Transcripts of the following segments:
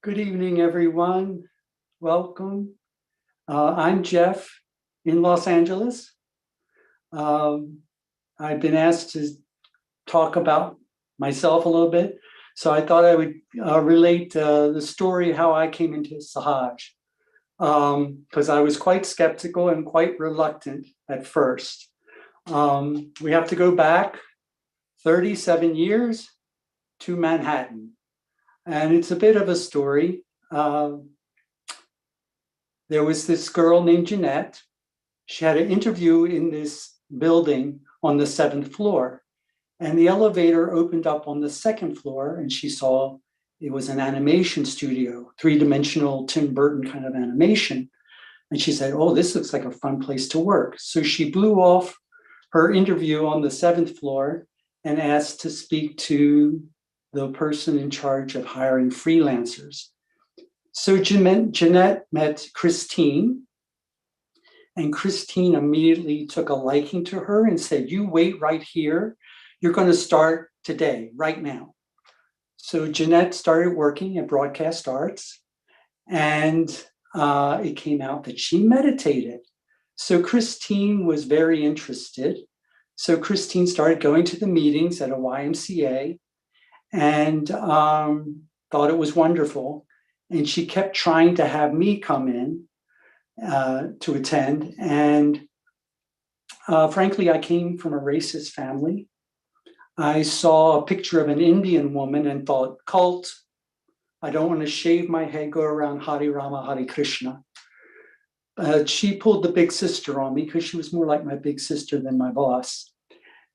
Good evening, everyone. Welcome. I'm Jeff in Los Angeles. I've been asked to talk about myself a little bit, so I thought I would relate the story how I came into Sahaja, because I was quite skeptical and quite reluctant at first. We have to go back 37 years to Manhattan. And it's a bit of a story. There was this girl named Jeanette. She had an interview in this building on the 7th floor. And the elevator opened up on the 2nd floor, and she saw it was an animation studio, 3-dimensional Tim Burton kind of animation. And she said, "Oh, this looks like a fun place to work." So she blew off her interview on the 7th floor and asked to speak to the person in charge of hiring freelancers. So Jeanette met Christine, and Christine immediately took a liking to her and said, "You wait right here. You're going to start today, right now." So Jeanette started working at Broadcast Arts, and it came out that she meditated. So Christine was very interested. So Christine started going to the meetings at a YMCA and thought it was wonderful. And she kept trying to have me come in to attend. And frankly, I came from a racist family. I saw a picture of an Indian woman and thought, cult. I don't want to shave my head, go around Hare Rama, Hare Krishna. She pulled the big sister on me because she was more like my big sister than my boss.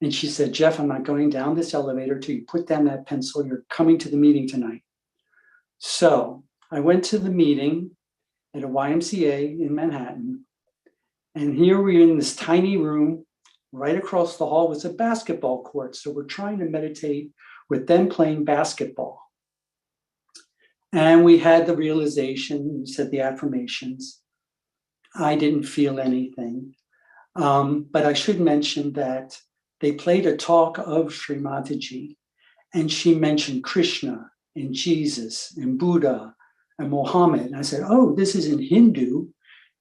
And she said, "Jeff, I'm not going down this elevator till you put down that pencil. You're coming to the meeting tonight." So I went to the meeting at a YMCA in Manhattan. And here we're in this tiny room. Right across the hall was a basketball court. So we're trying to meditate with them playing basketball. And we had the realization, we said the affirmations. I didn't feel anything. But I should mention that they played a talk of Sri Mataji, and she mentioned Krishna and Jesus and Buddha and Mohammed. And I said, "Oh, this isn't Hindu.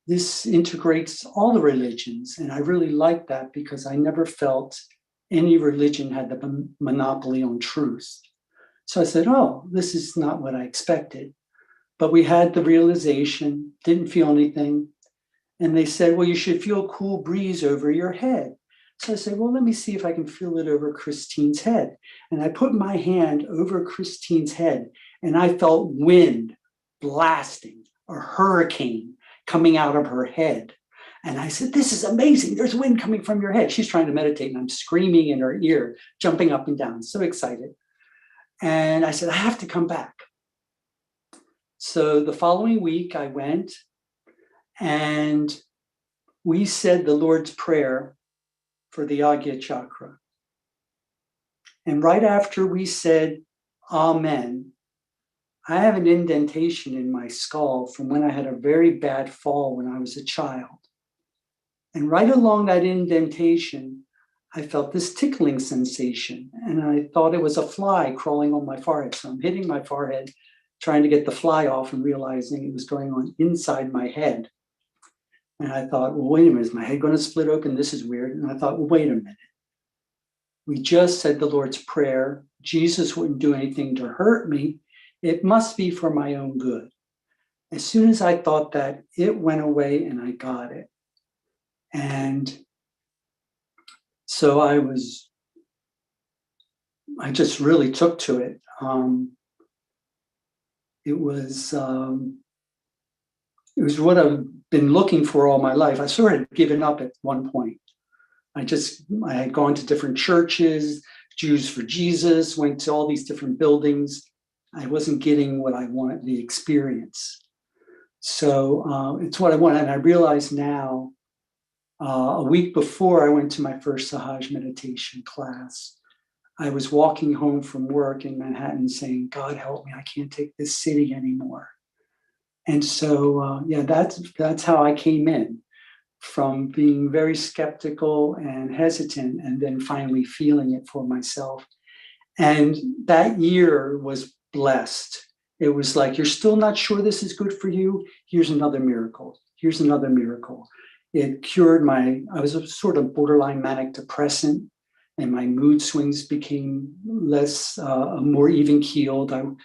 This integrates all the religions." And I really liked that because I never felt any religion had the monopoly on truth. So I said, "Oh, this is not what I expected." But we had the realization, didn't feel anything. And they said, "Well, you should feel a cool breeze over your head." So I said, "Well, let me see if I can feel it over Christine's head." And I put my hand over Christine's head, and I felt wind blasting, a hurricane coming out of her head. And I said, "This is amazing. There's wind coming from your head." She's trying to meditate, and I'm screaming in her ear, jumping up and down, so excited. And I said, "I have to come back." So the following week, I went, and we said the Lord's Prayer for the Agya Chakra. And right after we said Amen, I have an indentation in my skull from when I had a very bad fall when I was a child. And right along that indentation, I felt this tickling sensation, and I thought it was a fly crawling on my forehead. So I'm hitting my forehead, trying to get the fly off and realizing it was going on inside my head. And I thought, well, wait a minute, is my head going to split open? This is weird. And I thought, well, wait a minute. We just said the Lord's Prayer. Jesus wouldn't do anything to hurt me. It must be for my own good. As soon as I thought that, it went away and I got it. And so I just really took to it. It was what I've been looking for all my life. I sort of given up at one point. I had gone to different churches, Jews for Jesus, went to all these different buildings. I wasn't getting what I wanted, the experience. So it's what I want. And I realize now, a week before I went to my first Sahaja meditation class, I was walking home from work in Manhattan saying, "God help me, I can't take this city anymore." And so, that's how I came in, from being very skeptical and hesitant, and then finally feeling it for myself. And that year was blessed. It was like, you're still not sure this is good for you. Here's another miracle. Here's another miracle. It cured I was a sort of borderline manic depressant, and my mood swings became less, more even keeled. I'm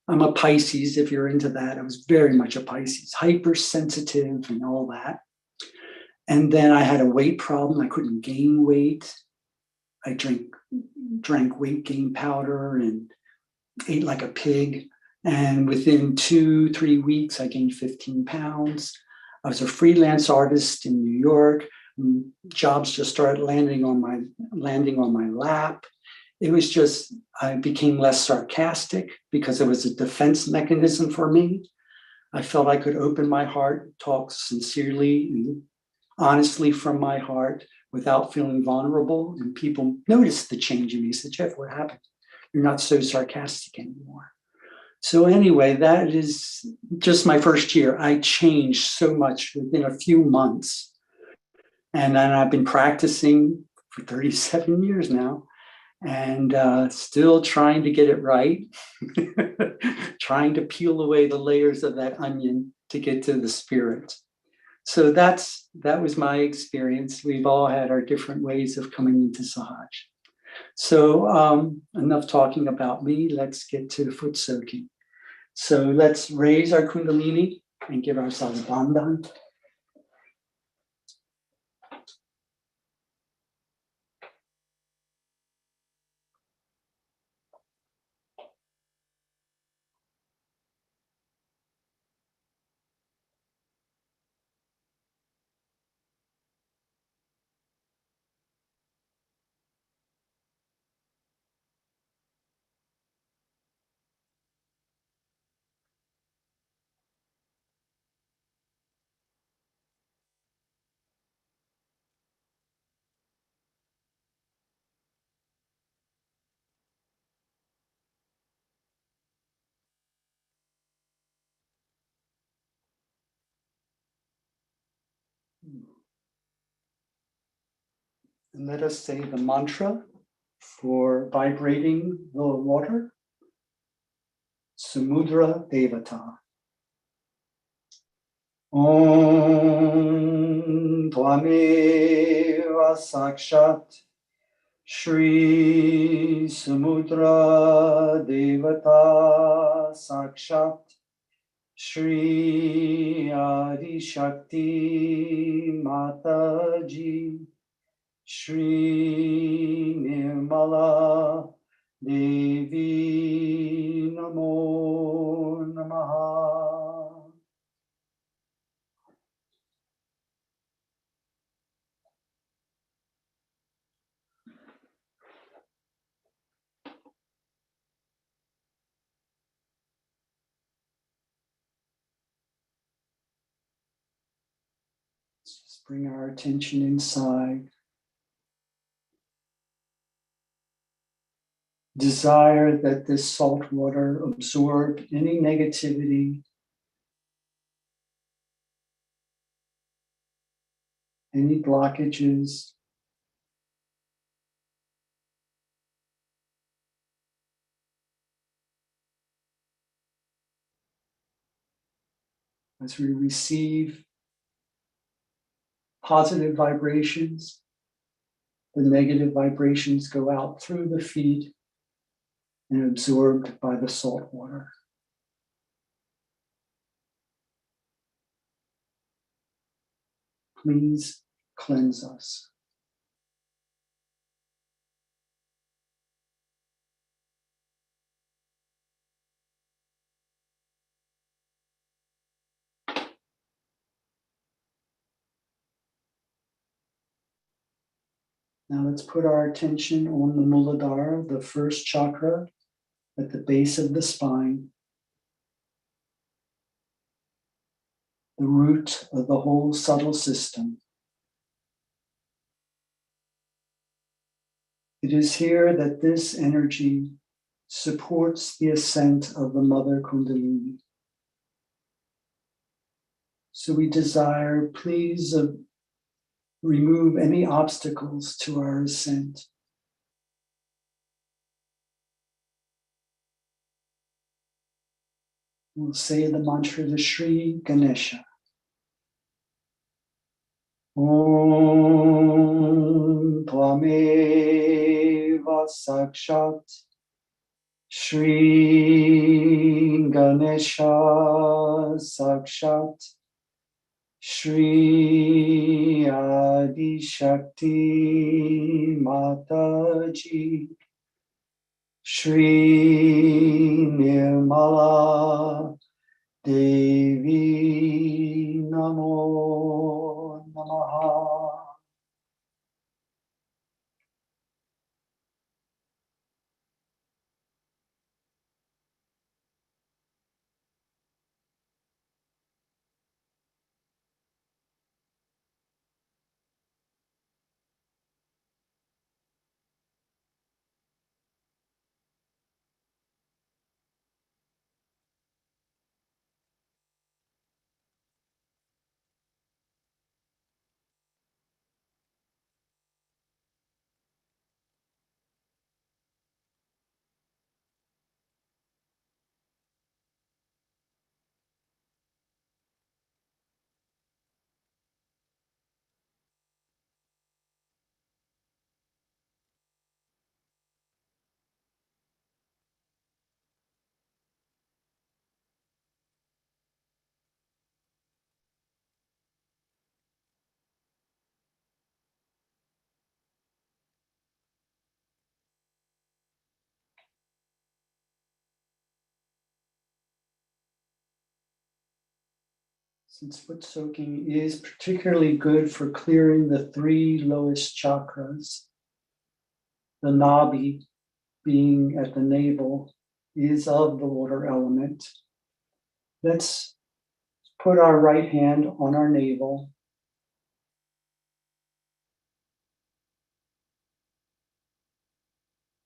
a Pisces, if you're into that. I was very much a Pisces, hypersensitive and all that. And then I had a weight problem. I couldn't gain weight. I drank weight gain powder and ate like a pig. And within 2-3 weeks, I gained 15 pounds. I was a freelance artist in New York. Jobs just started landing on my lap. It was just, I became less sarcastic because it was a defense mechanism for me. I felt I could open my heart, talk sincerely and honestly from my heart without feeling vulnerable. And people noticed the change in me. They said, Jeff, what happened? You're not so sarcastic anymore. So anyway, that is just my first year. I changed so much within a few months. And then I've been practicing for 37 years now, and still trying to get it right, trying to peel away the layers of that onion to get to the spirit. So that was my experience. We've all had our different ways of coming into Sahaj. So enough talking about me. Let's get to foot soaking. So let's raise our Kundalini and give ourselves bandhan. And let us say the mantra for vibrating the water. Samudra Devata. Om Tvameva Sakshat Shri Samudra Devata Sakshat Shri Adi Shakti Mataji Shri Nirmala Devi Namo Namaha. Let's just bring our attention inside. Desire that this salt water absorb any negativity, any blockages. As we receive positive vibrations, the negative vibrations go out through the feet and absorbed by the salt water. Please cleanse us. Now let's put our attention on the Muladhara, the first chakra at the base of the spine, the root of the whole subtle system. It is here that this energy supports the ascent of the Mother Kundalini. So we desire, please remove any obstacles to our ascent. We'll say the mantra to Sri Ganesha. Om Tvameva Sakshat Shri Ganesha Sakshat Shri Adi Shakti Mataji Shri Nirmala Devi Namo Namaha. Since foot soaking is particularly good for clearing the three lowest chakras, the nabi being at the navel is of the water element. Let's put our right hand on our navel.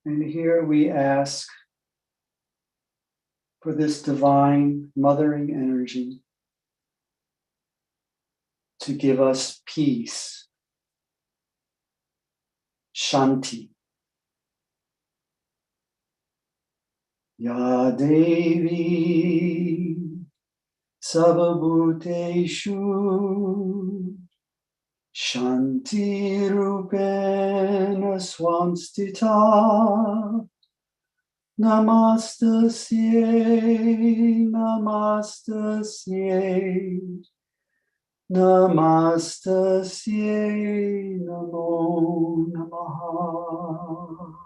And here we ask for this divine mothering energy to give us peace, shanti. Ya Devi Sababhuteshu Shanti Rupena Swanstita Namastasye Namastasye Namastasye Namo Namaha.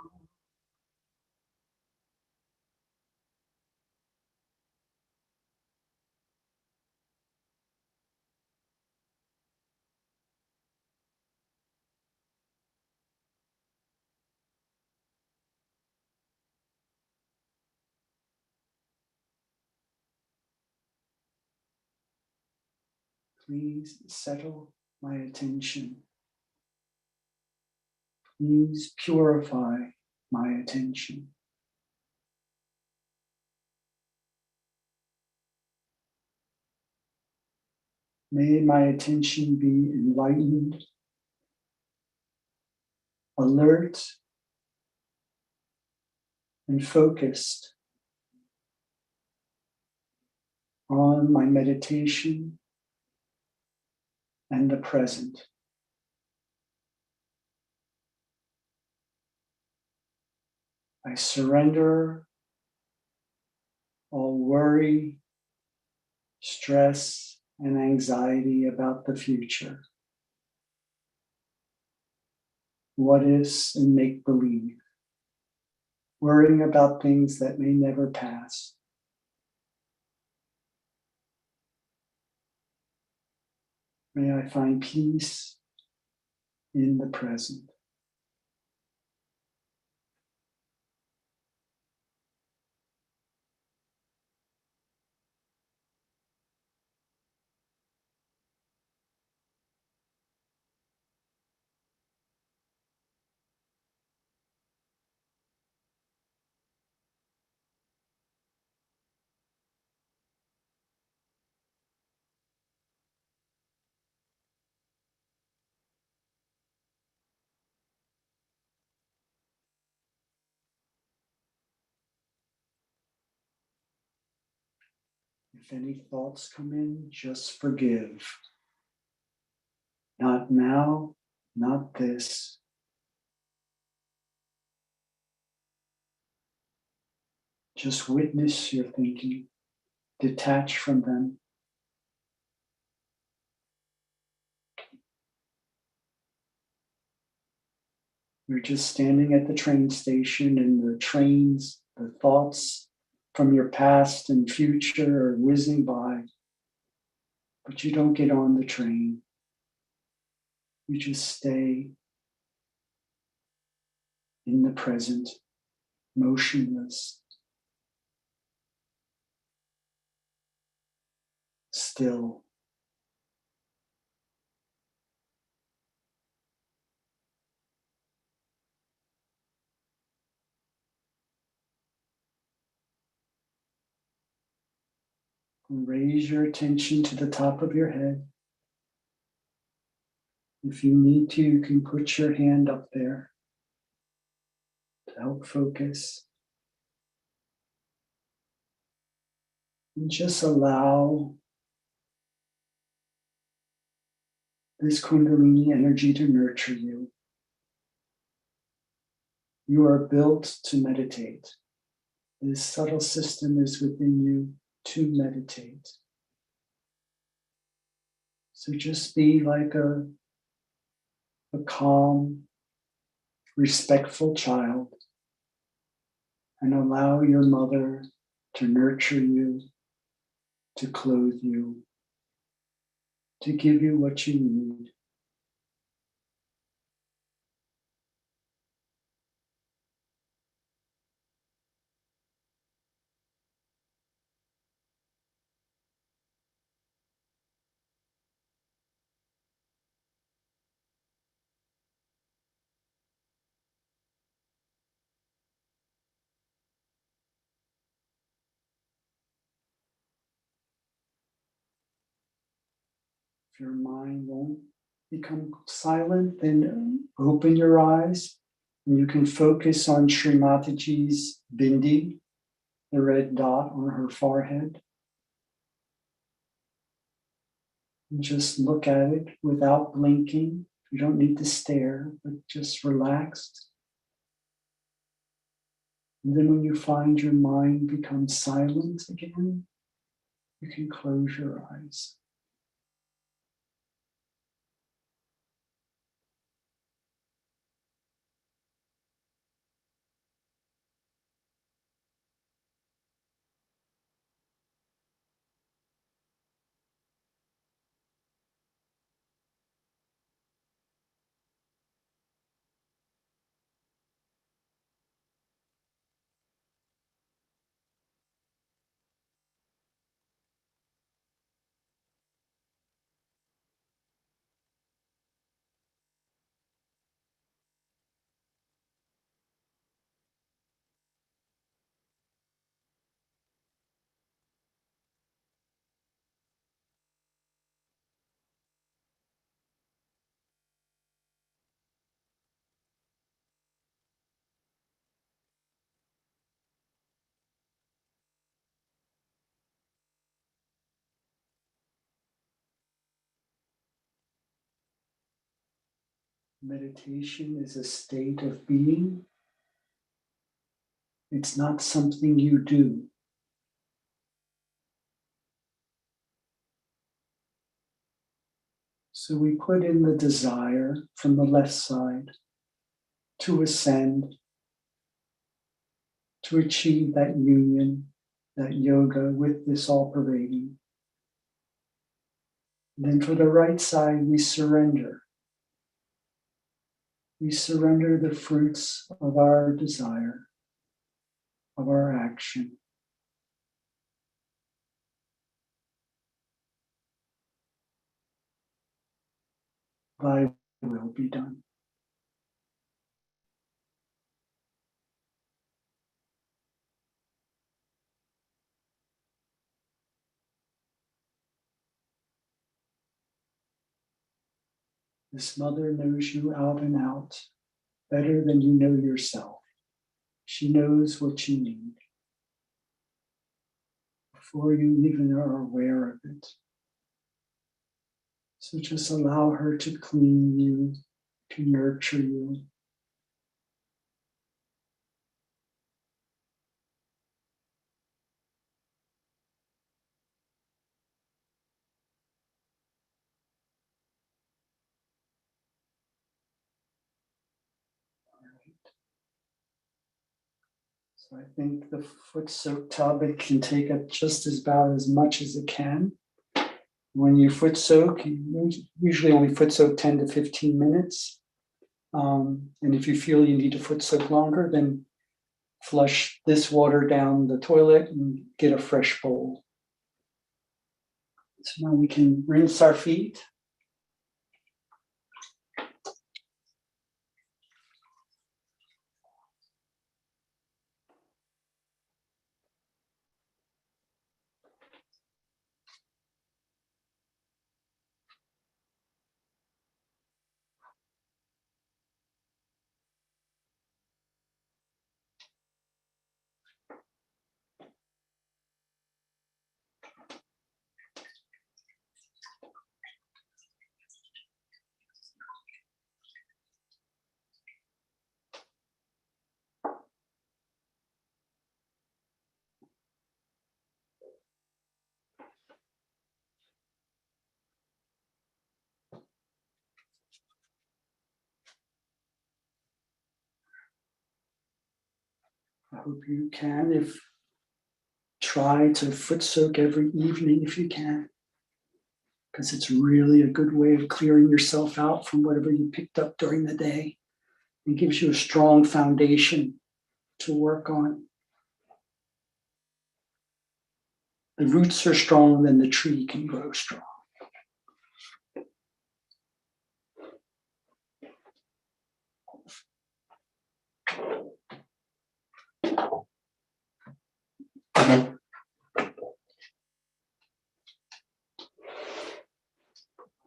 Please settle my attention. Please purify my attention. May my attention be enlightened, alert, and focused on my meditation and the present. I surrender all worry, stress, and anxiety about the future. What ifs and make believe. Worrying about things that may never pass. May I find peace in the present. If any thoughts come in, just forgive. Not now, not this. Just witness your thinking, detach from them. You're just standing at the train station and the trains, the thoughts from your past and future are whizzing by, but you don't get on the train. You just stay in the present, motionless, still. Raise your attention to the top of your head. If you need to, you can put your hand up there to help focus. And just allow this Kundalini energy to nurture you. You are built to meditate. This subtle system is within you to meditate. So just be like a calm, respectful child and allow your mother to nurture you, to clothe you, to give you what you need. If your mind won't become silent, then open your eyes and you can focus on Srimataji's bindi, the red dot on her forehead. And just look at it without blinking. You don't need to stare, but just relaxed. And then when you find your mind becomes silent again, you can close your eyes. Meditation is a state of being. It's not something you do. So we put in the desire from the left side to ascend, to achieve that union, that yoga with this all-pervading. Then for the right side, we surrender. We surrender the fruits of our desire, of our action. Thy will be done. This mother knows you out and out better than you know yourself. She knows what you need. before you even are aware of it. So just allow her to clean you, to nurture you. So I think the foot soak tub, it can take up just about as much as it can. When you foot soak, you usually only foot soak 10 to 15 minutes. And if you feel you need to foot soak longer, then flush this water down the toilet and get a fresh bowl. So now we can rinse our feet. I hope you can. Try to foot soak every evening if you can, because it's really a good way of clearing yourself out from whatever you picked up during the day. It gives you a strong foundation to work on. The roots are strong, then the tree can grow strong.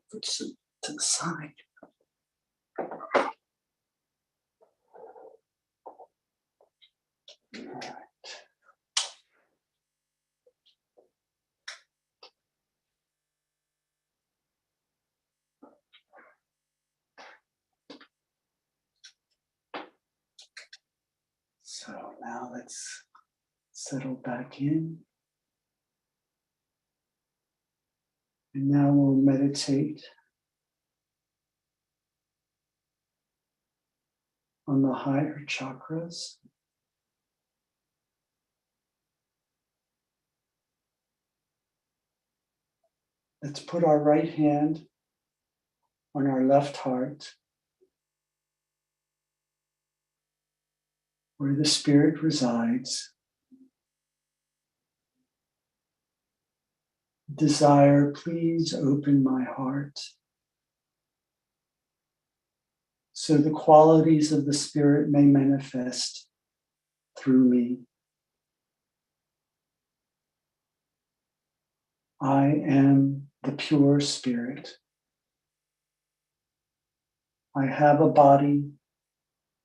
Put some to the side. All right. So now let's settle back in. And now we'll meditate on the higher chakras. Let's put our right hand on our left heart, where the spirit resides. Desire, please open my heart so the qualities of the spirit may manifest through me. I am the pure spirit. I have a body.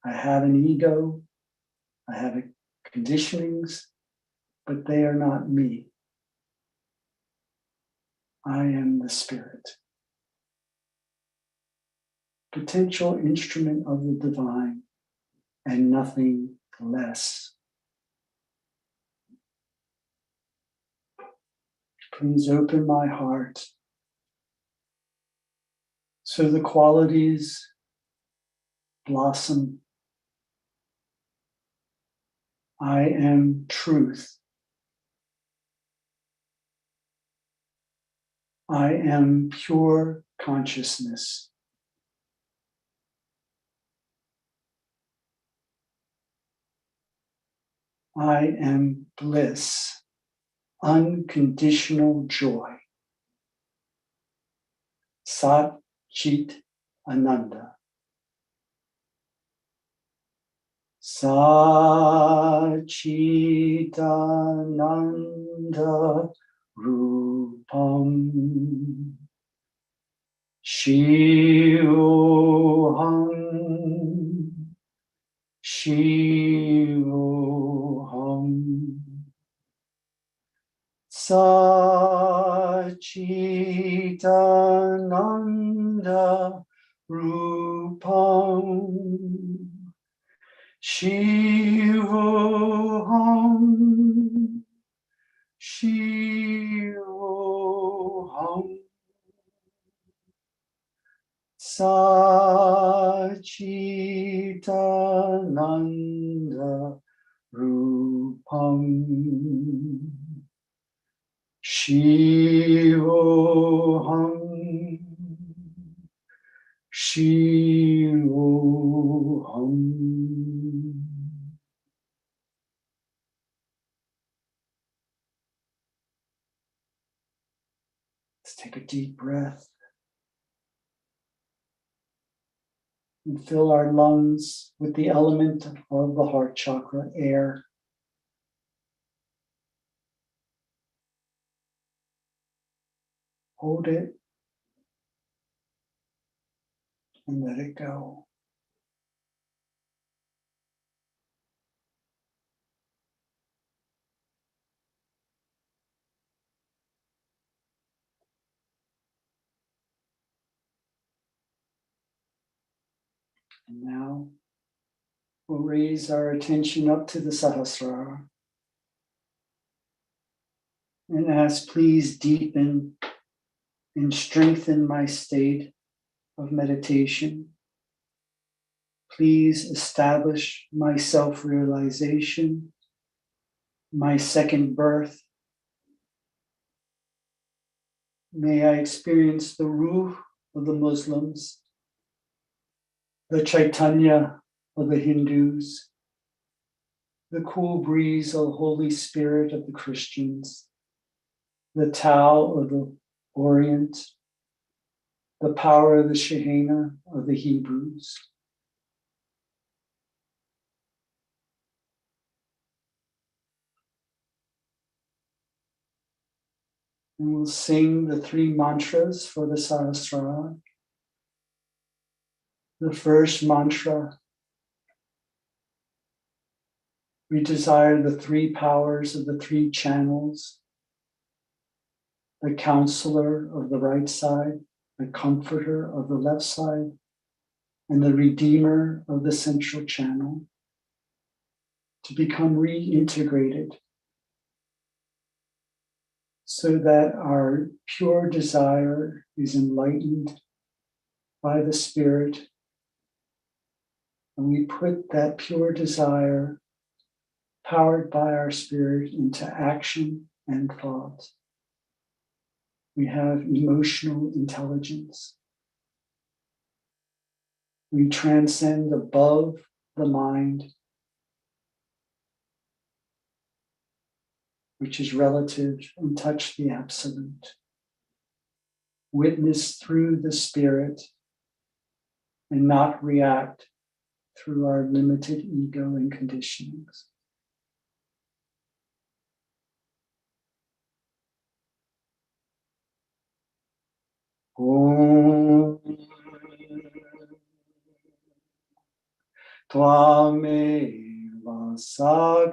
I have an ego. I have conditionings, but they are not me. I am the spirit. Potential instrument of the divine and nothing less. Please open my heart so the qualities blossom. I am truth. I am pure consciousness. I am bliss, unconditional joy. Sat Chit Ananda. Sachidananda Rupam Shivoham Shivoham Sachitananda Rupam Shivoham Shivoham Sachitananda Rupam Shivoham Shivoham. Let's take a deep breath and fill our lungs with the element of the heart chakra, air. Hold it and let it go. And now we'll raise our attention up to the Sahasrara and ask, please deepen and strengthen my state of meditation. Please establish my self-realization, my second birth. May I experience the Ruh of the Muslims, the Chaitanya of the Hindus, the cool breeze of the Holy Spirit of the Christians, the Tao of the Orient, the power of the Shehena of the Hebrews. And we'll sing the three mantras for the Sahasrara. The first mantra, we desire the three powers of the three channels, the counselor of the right side, the comforter of the left side, and the redeemer of the central channel, to become reintegrated so that our pure desire is enlightened by the Spirit, and we put that pure desire, powered by our Spirit, into action and thought. We have emotional intelligence. We transcend above the mind, which is relative, and touch the absolute. Witness through the Spirit and not react through our limited ego and conditionings. Om Tvameva Sakshat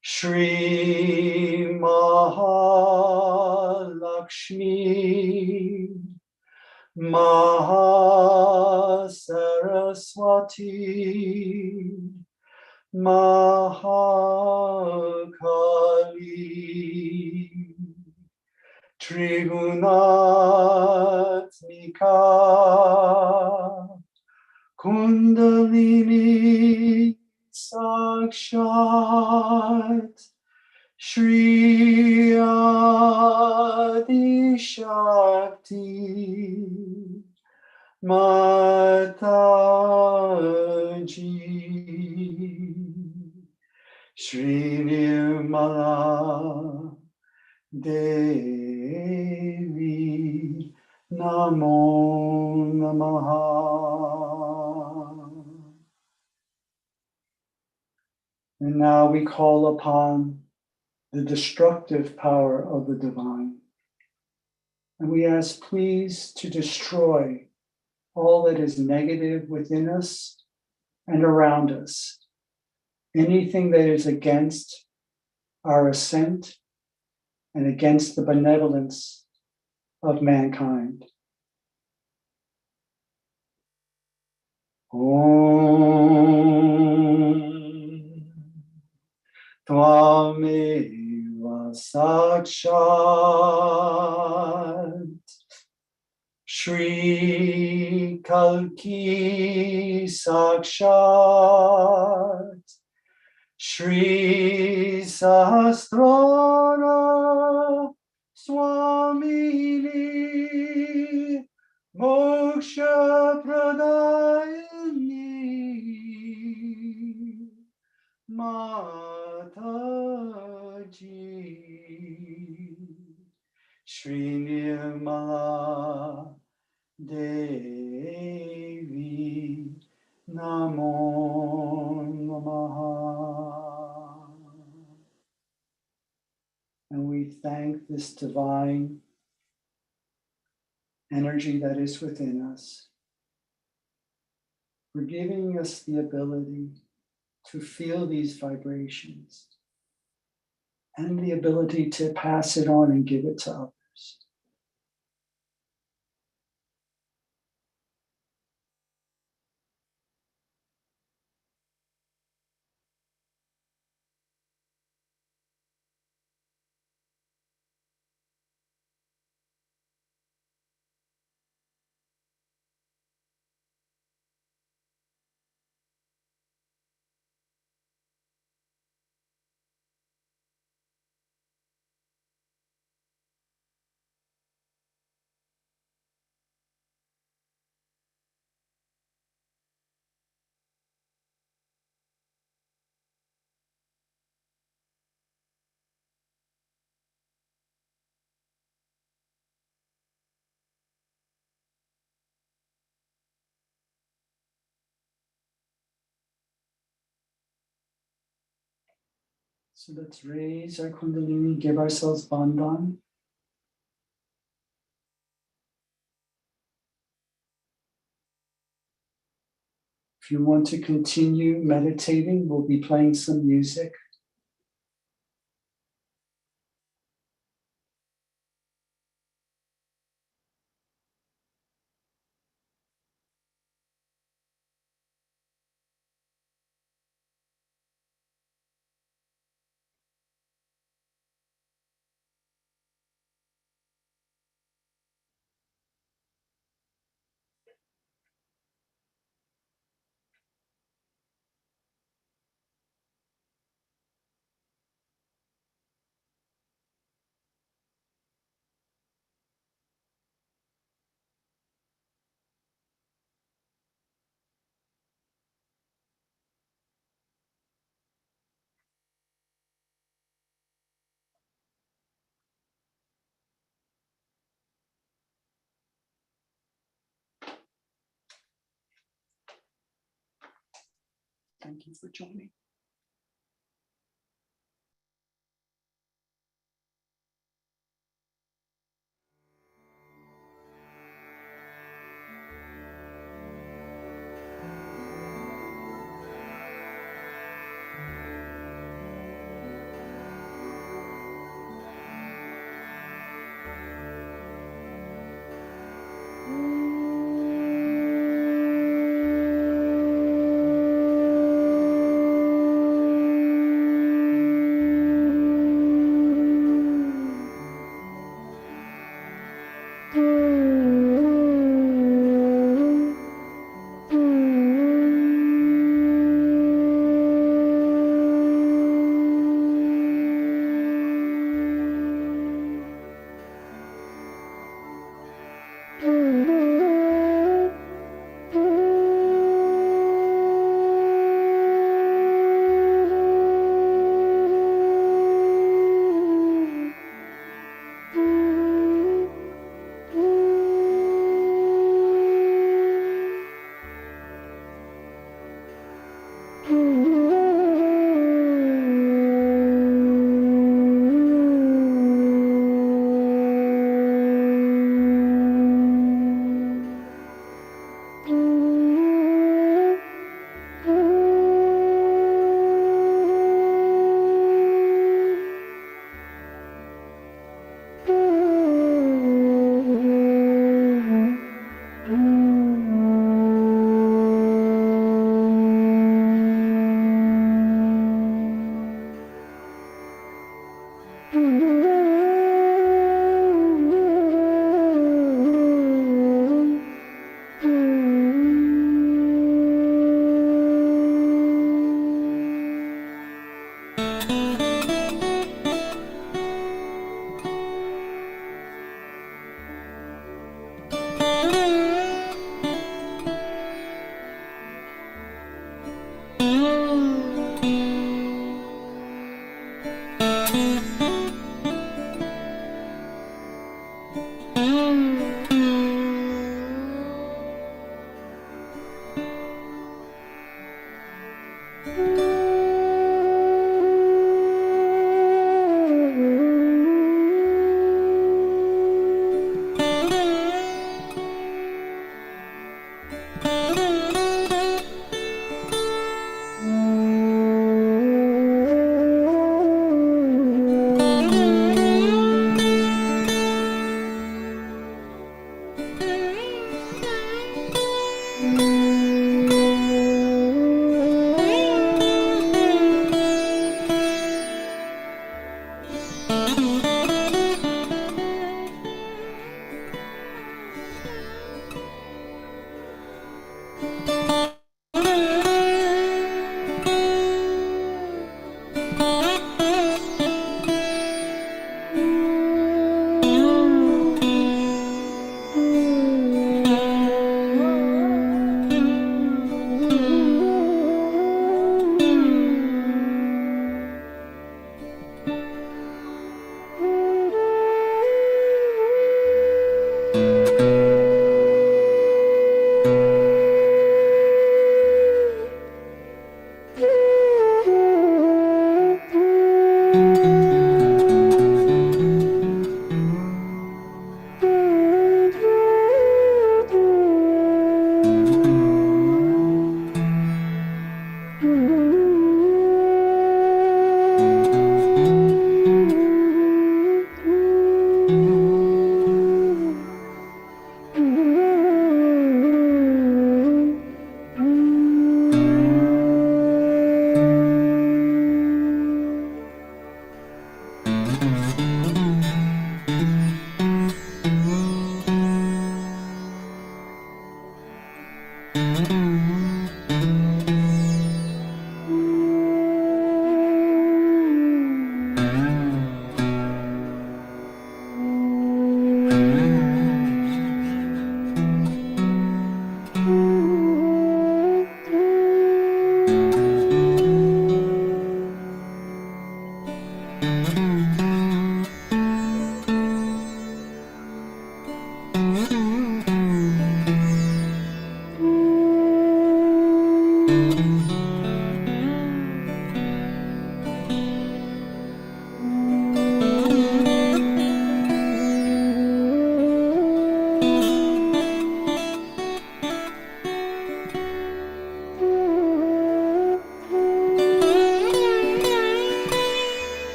Shri Mahalakshmi Mahasaraswati Mahakali Trigunatmika Kundalini Sakshat Shri Adi Shakti Mataji Shri Nirmala Devi Namo Namaha. And now we call upon the destructive power of the divine. And we ask, please, to destroy all that is negative within us and around us. Anything that is against our ascent and against the benevolence of mankind. Om Tvameva Sakshat Shri Kalki Sakshat Shri Sahasrara Swamini Moksha Pradayani Mataji Shri Nirmala Devi Namo Namaha. And we thank this divine energy that is within us for giving us the ability to feel these vibrations and the ability to pass it on and give it to others. So let's raise our Kundalini, give ourselves Bandhan. If you want to continue meditating, we'll be playing some music. Thank you for joining.